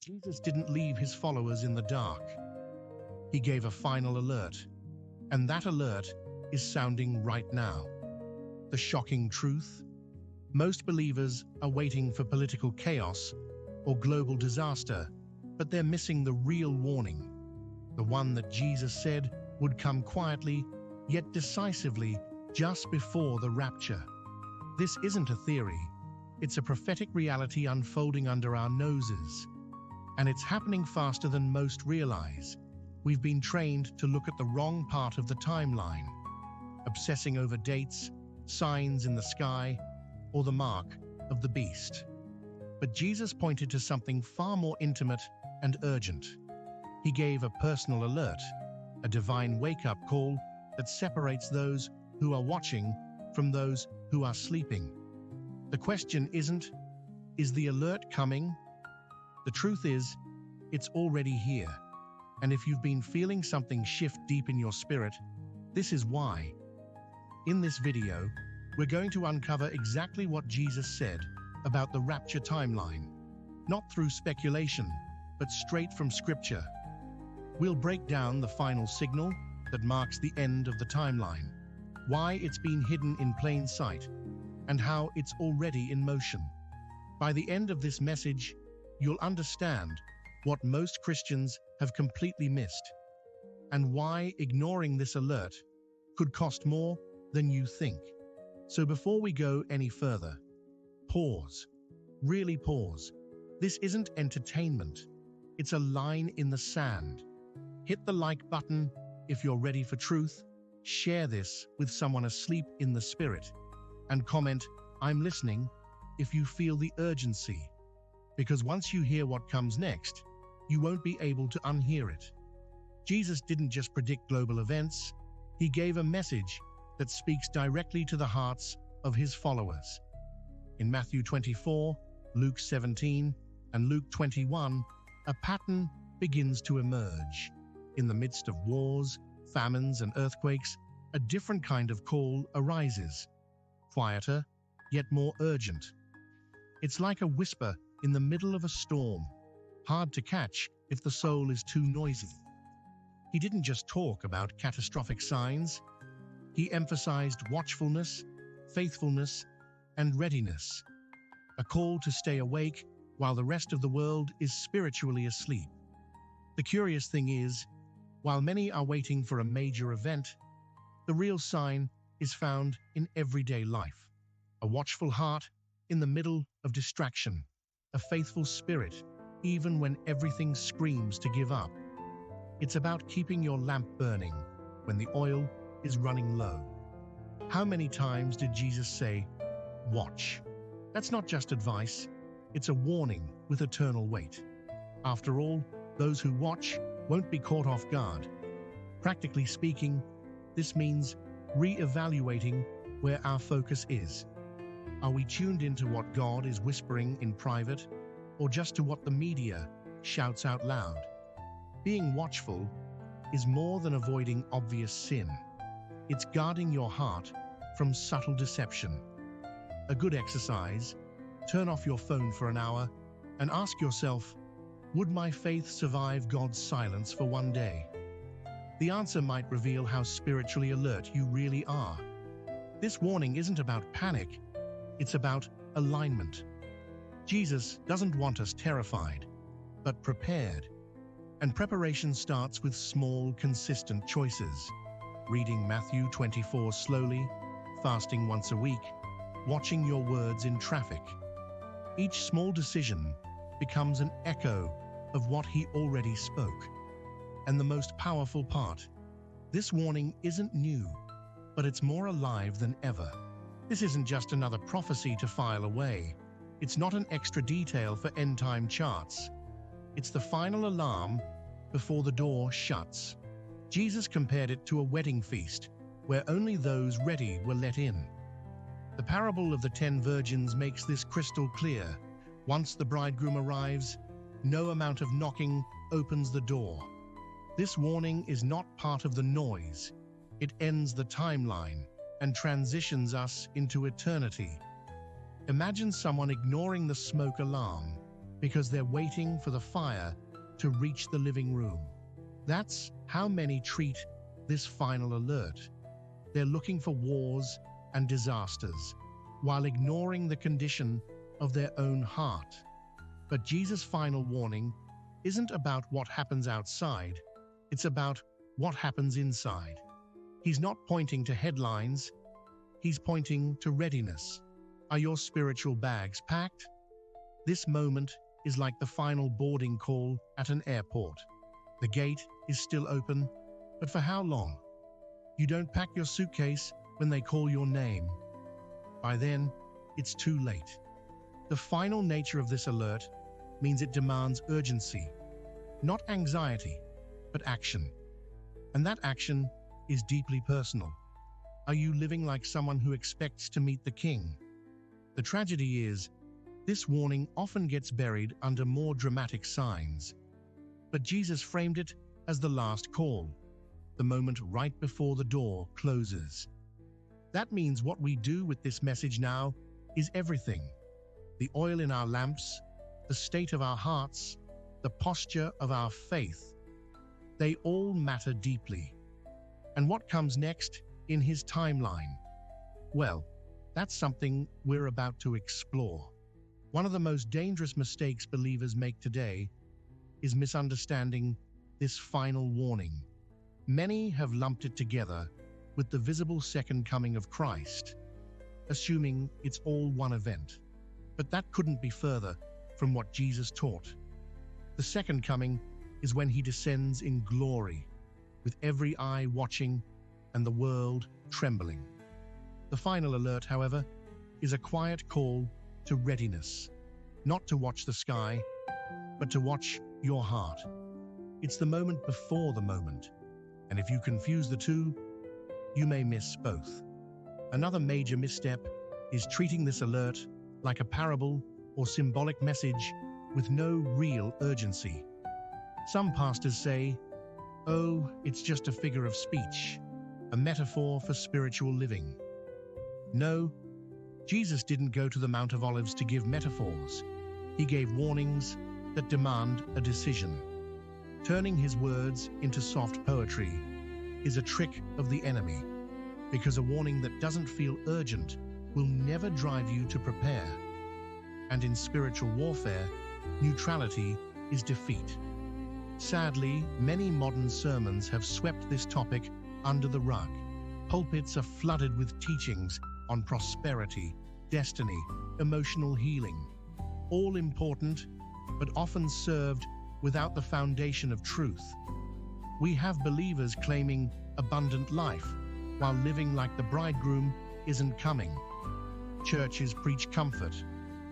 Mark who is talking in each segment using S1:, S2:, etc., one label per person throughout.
S1: Jesus didn't leave his followers in the dark. He gave a final alert, and that alert is sounding right now. The shocking truth: most believers are waiting for political chaos or global disaster, but they're missing the real warning, the one that Jesus said would come quietly yet decisively just before the rapture. This isn't a theory, it's a prophetic reality unfolding under our noses. And it's happening faster than most realize. We've been trained to look at the wrong part of the timeline, obsessing over dates, signs in the sky, or the mark of the beast. But Jesus pointed to something far more intimate and urgent. He gave a personal alert, a divine wake-up call that separates those who are watching from those who are sleeping. The question isn't, is the alert coming? The truth is, it's already here. And if you've been feeling something shift deep in your spirit, this is why. In this video, we're going to uncover exactly what Jesus said about the rapture timeline, not through speculation, but straight from Scripture. We'll break down the final signal that marks the end of the timeline, why it's been hidden in plain sight, and how it's already in motion. By the end of this message, you'll understand what most Christians have completely missed, and why ignoring this alert could cost more than you think. So before we go any further, pause. Really pause. This isn't entertainment. It's a line in the sand. Hit the like button if you're ready for truth, share this with someone asleep in the spirit, and comment, "I'm listening," if you feel the urgency. Because once you hear what comes next, you won't be able to unhear it. Jesus didn't just predict global events, he gave a message that speaks directly to the hearts of his followers. In Matthew 24, Luke 17, and Luke 21, a pattern begins to emerge. In the midst of wars, famines, and earthquakes, a different kind of call arises. Quieter, yet more urgent. It's like a whisper in the middle of a storm, hard to catch if the soul is too noisy. He didn't just talk about catastrophic signs, he emphasized watchfulness, faithfulness, and readiness. A call to stay awake while the rest of the world is spiritually asleep. The curious thing is, while many are waiting for a major event, the real sign is found in everyday life. A watchful heart in the middle of distraction. A faithful spirit, even when everything screams to give up. It's about keeping your lamp burning when the oil is running low. How many times did Jesus say, "Watch"? That's not just advice, it's a warning with eternal weight. After all, those who watch won't be caught off guard. Practically speaking, this means re-evaluating where our focus is. Are we tuned into what God is whispering in private, or just to what the media shouts out loud? Being watchful is more than avoiding obvious sin. It's guarding your heart from subtle deception. A good exercise: turn off your phone for an hour and ask yourself, would my faith survive God's silence for one day? The answer might reveal how spiritually alert you really are. This warning isn't about panic, it's about alignment. Jesus doesn't want us terrified, but prepared. And preparation starts with small, consistent choices. Reading Matthew 24 slowly, fasting once a week, watching your words in traffic. Each small decision becomes an echo of what he already spoke. And the most powerful part, this warning isn't new, but it's more alive than ever. This isn't just another prophecy to file away. It's not an extra detail for end-time charts. It's the final alarm before the door shuts. Jesus compared it to a wedding feast, where only those ready were let in. The parable of the 10 virgins makes this crystal clear. Once the bridegroom arrives, no amount of knocking opens the door. This warning is not part of the noise. It ends the timeline and transitions us into eternity. Imagine someone ignoring the smoke alarm, because they're waiting for the fire to reach the living room. That's how many treat this final alert. They're looking for wars and disasters, while ignoring the condition of their own heart. But Jesus' final warning isn't about what happens outside, it's about what happens inside. He's not pointing to headlines, he's pointing to readiness. Are your spiritual bags packed? This moment is like the final boarding call at an airport. The gate is still open, but for how long? You don't pack your suitcase when they call your name. By then, it's too late. The final nature of this alert means it demands urgency, not anxiety, but action. And that action is deeply personal. Are you living like someone who expects to meet the King? The tragedy is, this warning often gets buried under more dramatic signs. But Jesus framed it as the last call, the moment right before the door closes. That means what we do with this message now is everything. The oil in our lamps, the state of our hearts, the posture of our faith. They all matter deeply. And what comes next in his timeline? Well, that's something we're about to explore. One of the most dangerous mistakes believers make today is misunderstanding this final warning. Many have lumped it together with the visible second coming of Christ, assuming it's all one event. But that couldn't be further from what Jesus taught. The second coming is when he descends in glory, with every eye watching and the world trembling. The final alert, however, is a quiet call to readiness, not to watch the sky, but to watch your heart. It's the moment before the moment, and if you confuse the two, you may miss both. Another major misstep is treating this alert like a parable or symbolic message with no real urgency. Some pastors say, "Oh, it's just a figure of speech, a metaphor for spiritual living." No, Jesus didn't go to the Mount of Olives to give metaphors. He gave warnings that demand a decision. Turning his words into soft poetry is a trick of the enemy, because a warning that doesn't feel urgent will never drive you to prepare. And in spiritual warfare, neutrality is defeat. Sadly, many modern sermons have swept this topic under the rug. Pulpits are flooded with teachings on prosperity, destiny, emotional healing. All important, but often served without the foundation of truth. We have believers claiming abundant life while living like the bridegroom isn't coming. Churches preach comfort,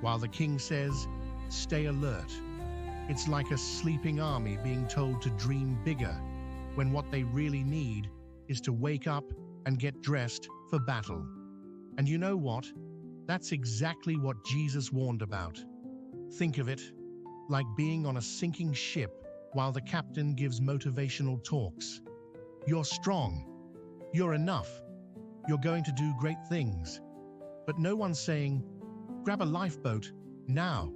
S1: while the King says, "Stay alert." It's like a sleeping army being told to dream bigger, when what they really need is to wake up and get dressed for battle. And you know what? That's exactly what Jesus warned about. Think of it like being on a sinking ship while the captain gives motivational talks. You're strong. You're enough. You're going to do great things. But no one's saying, "Grab a lifeboat now."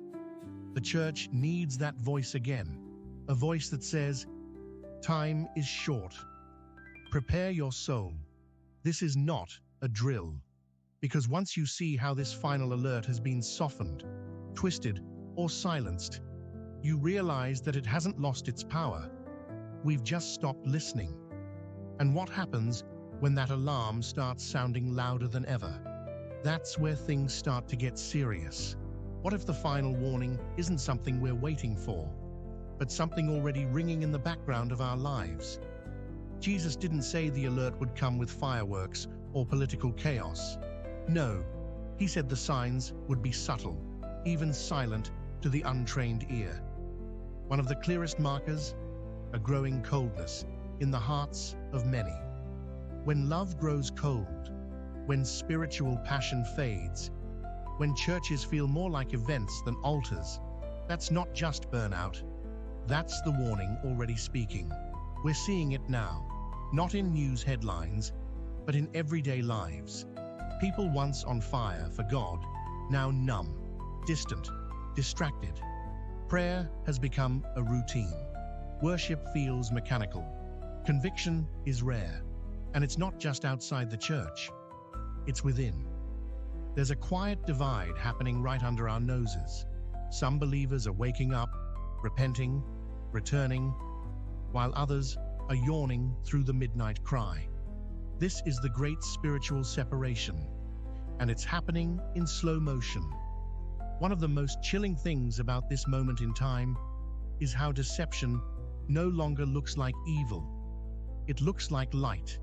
S1: The church needs that voice again, a voice that says, "Time is short. Prepare your soul. This is not a drill." Because once you see how this final alert has been softened, twisted, or silenced, you realize that it hasn't lost its power. We've just stopped listening. And what happens when that alarm starts sounding louder than ever? That's where things start to get serious. What if the final warning isn't something we're waiting for, but something already ringing in the background of our lives? Jesus didn't say the alert would come with fireworks or political chaos. No, he said the signs would be subtle, even silent to the untrained ear. One of the clearest markers, a growing coldness in the hearts of many. When love grows cold, when spiritual passion fades, when churches feel more like events than altars, that's not just burnout. That's the warning already speaking. We're seeing it now, not in news headlines, but in everyday lives. People once on fire for God, now numb, distant, distracted. Prayer has become a routine. Worship feels mechanical. Conviction is rare. And it's not just outside the church. It's within. There's a quiet divide happening right under our noses. Some believers are waking up, repenting, returning, while others are yawning through the midnight cry. This is the great spiritual separation, and it's happening in slow motion. One of the most chilling things about this moment in time is how deception no longer looks like evil. It looks like light.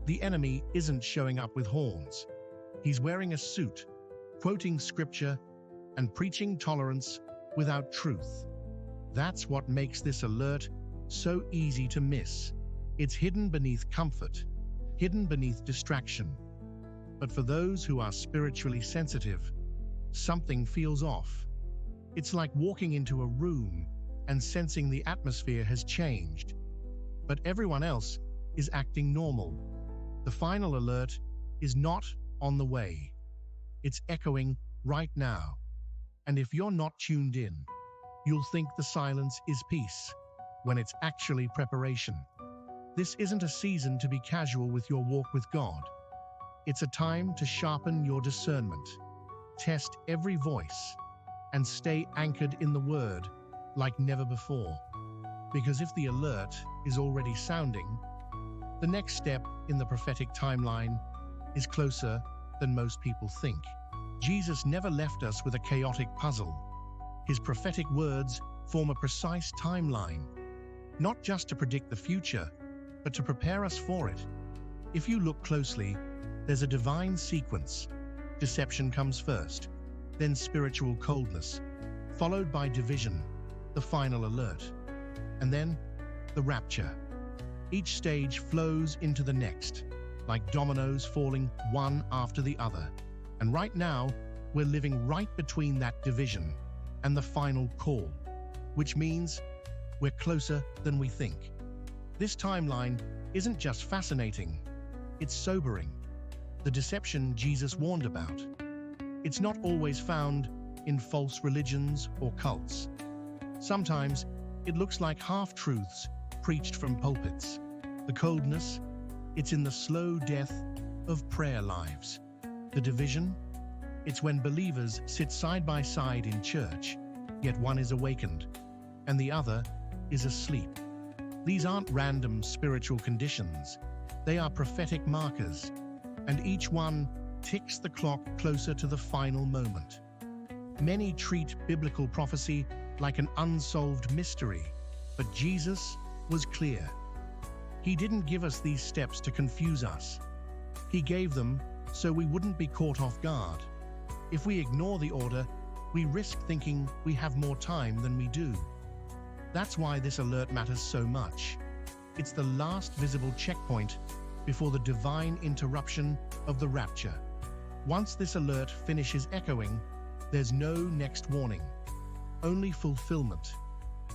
S1: The enemy isn't showing up with horns. He's wearing a suit, quoting scripture, and preaching tolerance without truth. That's what makes this alert so easy to miss. It's hidden beneath comfort, hidden beneath distraction. But for those who are spiritually sensitive, something feels off. It's like walking into a room and sensing the atmosphere has changed, but everyone else is acting normal. The final alert is not on the way. It's echoing right now. And if you're not tuned in, you'll think the silence is peace, when it's actually preparation. This isn't a season to be casual with your walk with God. It's a time to sharpen your discernment, test every voice, and stay anchored in the Word like never before. Because if the alert is already sounding, the next step in the prophetic timeline is closer than most people think. Jesus never left us with a chaotic puzzle. His prophetic words form a precise timeline, not just to predict the future, but to prepare us for it. If you look closely, there's a divine sequence. Deception comes first, then spiritual coldness, followed by division, the final alert, and then the rapture. Each stage flows into the next, like dominoes falling one after the other. And right now, we're living right between that division and the final call, which means we're closer than we think. This timeline isn't just fascinating, it's sobering. The deception Jesus warned about. It's not always found in false religions or cults. Sometimes it looks like half-truths preached from pulpits. The coldness, it's in the slow death of prayer lives. The division, it's when believers sit side by side in church, yet one is awakened and the other is asleep. These aren't random spiritual conditions. They are prophetic markers, and each one ticks the clock closer to the final moment. Many treat biblical prophecy like an unsolved mystery, but Jesus was clear. He didn't give us these steps to confuse us. He gave them so we wouldn't be caught off guard. If we ignore the order, we risk thinking we have more time than we do. That's why this alert matters so much. It's the last visible checkpoint before the divine interruption of the rapture. Once this alert finishes echoing, there's no next warning, only fulfillment.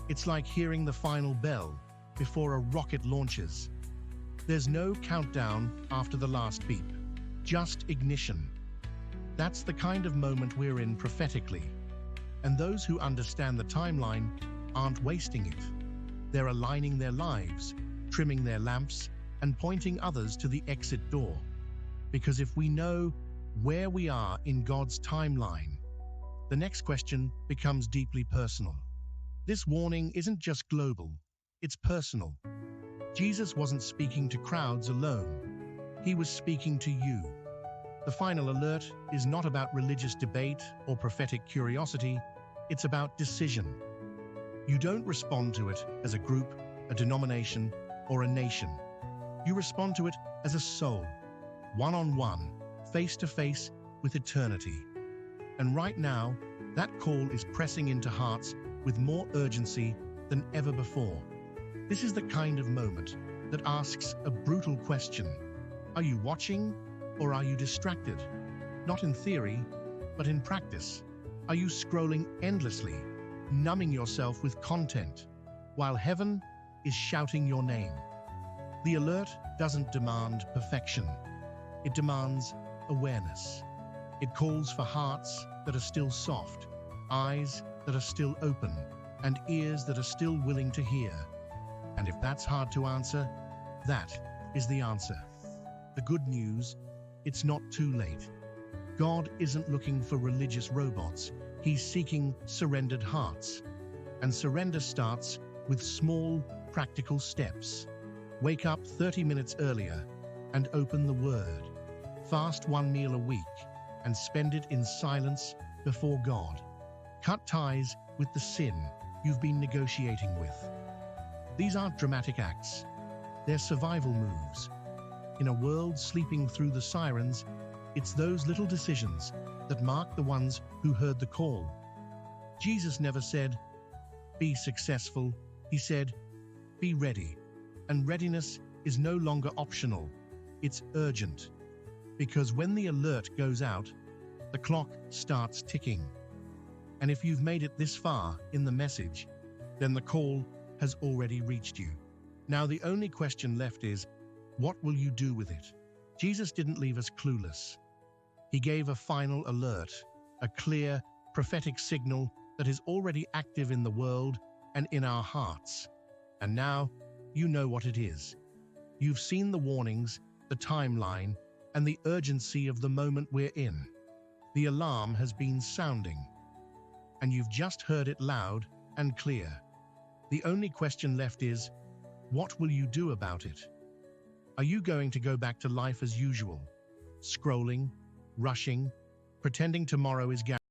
S1: It's like hearing the final bell before a rocket launches. There's no countdown after the last beep, just ignition. That's the kind of moment we're in prophetically. And those who understand the timeline aren't wasting it. They're aligning their lives, trimming their lamps, and pointing others to the exit door. Because if we know where we are in God's timeline, the next question becomes deeply personal. This warning isn't just global, it's personal. Jesus wasn't speaking to crowds alone. He was speaking to you. The final alert is not about religious debate or prophetic curiosity, it's about decision. You don't respond to it as a group, a denomination, or a nation. You respond to it as a soul, one-on-one, face-to-face with eternity. And right now, that call is pressing into hearts with more urgency than ever before. This is the kind of moment that asks a brutal question. Are you watching or are you distracted? Not in theory, but in practice. Are you scrolling endlessly, numbing yourself with content, while heaven is shouting your name? The alert doesn't demand perfection. It demands awareness. It calls for hearts that are still soft, eyes that are still open, and ears that are still willing to hear. And if that's hard to answer, that is the answer. The good news, it's not too late. God isn't looking for religious robots. He's seeking surrendered hearts. And surrender starts with small, practical steps. Wake up 30 minutes earlier and open the Word. Fast one meal a week and spend it in silence before God. Cut ties with the sin you've been negotiating with. These aren't dramatic acts. They're survival moves. In a world sleeping through the sirens, it's those little decisions that mark the ones who heard the call. Jesus never said, "Be successful." He said, "Be ready." And readiness is no longer optional. It's urgent. Because when the alert goes out, the clock starts ticking. And if you've made it this far in the message, then the call has already reached you. Now the only question left is, what will you do with it? Jesus didn't leave us clueless. He gave a final alert, a clear, prophetic signal that is already active in the world and in our hearts. And now, you know what it is. You've seen the warnings, the timeline, and the urgency of the moment we're in. The alarm has been sounding, and you've just heard it loud and clear. The only question left is, what will you do about it? Are you going to go back to life as usual, scrolling, rushing, pretending tomorrow is guaranteed?